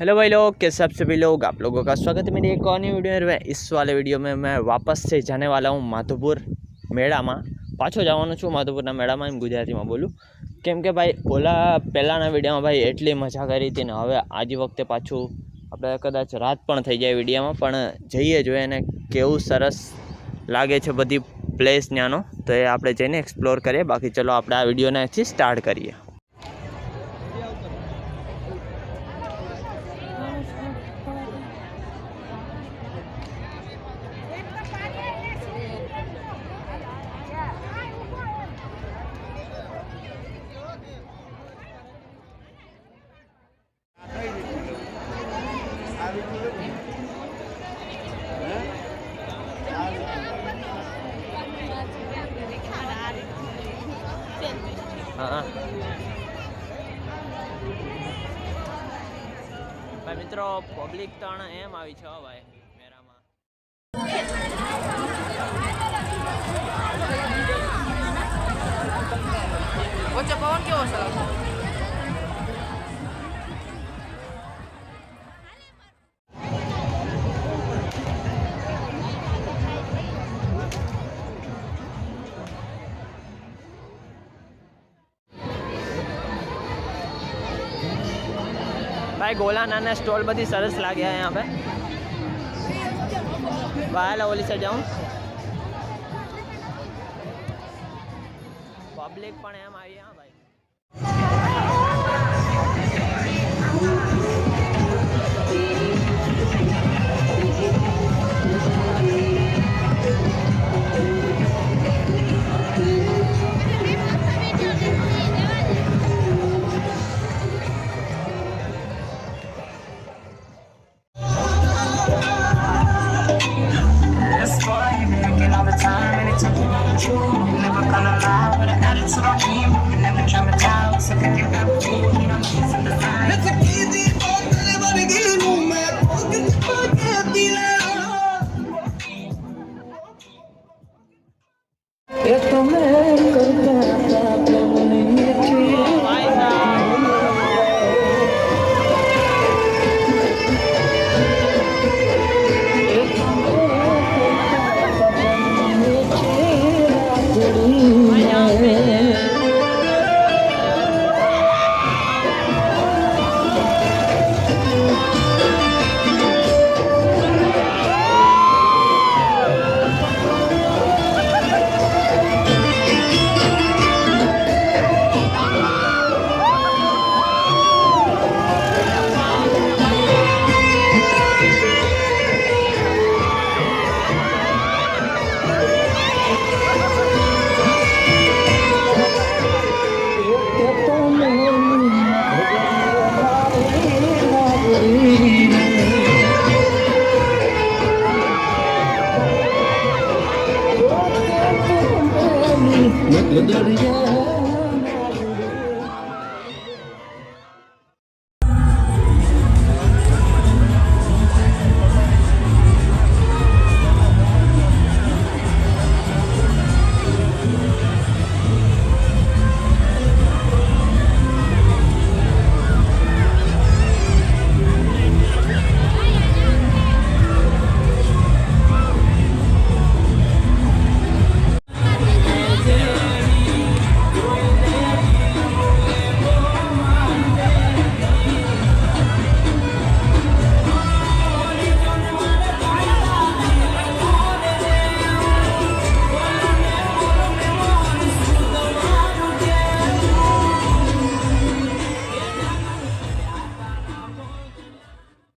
Hello भाई लोग, कैसे आप सभी लोग। आप लोगों का स्वागत है मेरी एक और नई वीडियो में। इस वाले वीडियो में मैं वापस से जाने वाला हूँ माधोपुर मेला में। पाछो जवानो छूँ माधोपुर मेला में, गुजराती में बोलूँ केम के भाई पहला वीडियो में भाई एटली मजा करी थी ने हवे आज वखते पाछू આપણે કદાચ રાત પણ થઈ જાય વિડીયોમાં, પણ જઈએ જોઈએ ને કેવું સરસ લાગે છે બધી પ્લેસ ત્યાંનો, તો એ આપણે જઈને એક્સપ્લોર કરીએ। બાકી ચલો આપણે આ વિડીયોને અહીંથી સ્ટાર્ટ કરીએ। हाँ भाई मित्रों, पब्लिक तो एम आई छे भाई मेरा में। वच्चे पवन केवो छे? भाई गोला नाना स्टॉल बड़ी सरस लगे है यहाँ पे। बाहर ओली से जाऊँ पब्लिक पण एम आई है भाई।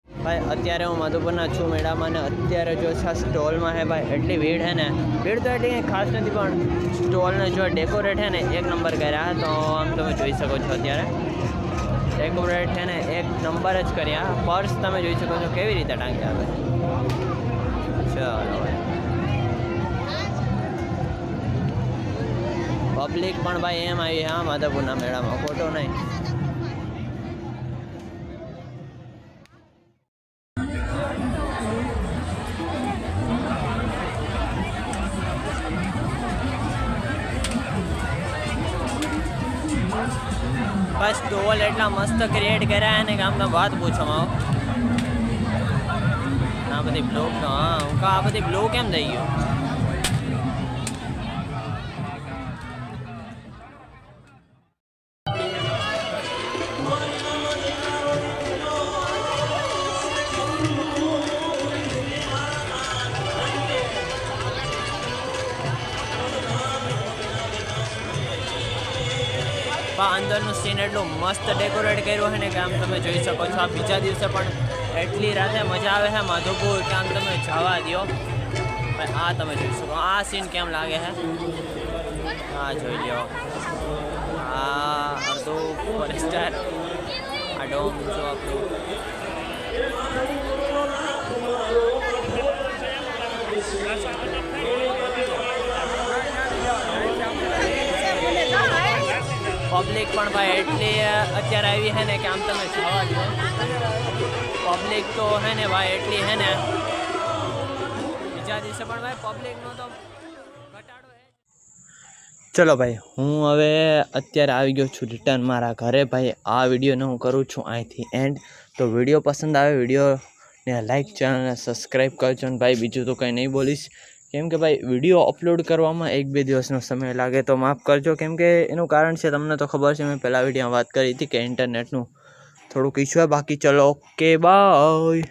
भाई अत्यारे हूँ माधोपुरना छू मेला में, अत्यारे जो स्टॉल में है भाई एटली भीड़ है ने, भीड़ तो एटली खास नहीं पण स्टॉल ने जो डेकोरेट है ने एक नंबर कर्या। तो आम तमे जोई सको छो अत्यारे डेकोरेट है ने एक नंबर ज कर्या। पर्स तमे जोई सको छो केवी रीते टांग्या है। चलो भाई पब्लिक पण भाई एम आई है माधोपुरना मेला में, खोटो नहीं। बस स्टॉल एटला मस्त क्रिएट કર્યા અને કે આમ તો વાત પૂછવામાં બધી બ્લોક નો હા હું કા આ બધી બ્લોક કેમ થઈ ગયો અંદરનું સીન એટલું મસ્ત ડેકોરેટ કર્યું છે ને કે આમ તમે જોઈ શકો છો આ બીજા દિવસે પણ એટલી રાતે મજા આવે છે માધવપુર કે આમ તમે જવા દો આ તમે જોઈ શકો આ સીન કેમ લાગે છે આ જોઈ લો આ અડધો ફોરેસ્ટર આ ડોમ જો આપણું પબ્લિક પણ ભાઈ એટલી અત્યારે આવી છે ને કે આમ તમે જવા દો પબ્લિક તો હે ને ભાઈ એટલી હે ને બીજા દિવસે પણ ભાઈ પબ્લિકનો તો ઘટાડો ચલો ભાઈ હું હવે અત્યારે આવી ગયો છું રિટર્ન મારા ઘરે ભાઈ આ વિડીયોને હું કરું છું અહીંથી એન્ડ તો વિડીયો પસંદ આવે વિડીયોને લાઈક ચેનલને સબસ્ક્રાઈબ કરજો ને ભાઈ બીજું તો કંઈ નહીં બોલીશ કેમ કે ભાઈ વિડીયો અપલોડ કરવામાં 1-2 દિવસનો સમય લાગે તો માફ કરજો કેમ કે એનું કારણ છે તમને તો ખબર છે મેં પહેલાં વિડીયોમાં વાત કરી હતી કે ઇન્ટરનેટનું થોડુંક ઇશ્યુ બાકી ચલો ઓકે બાય.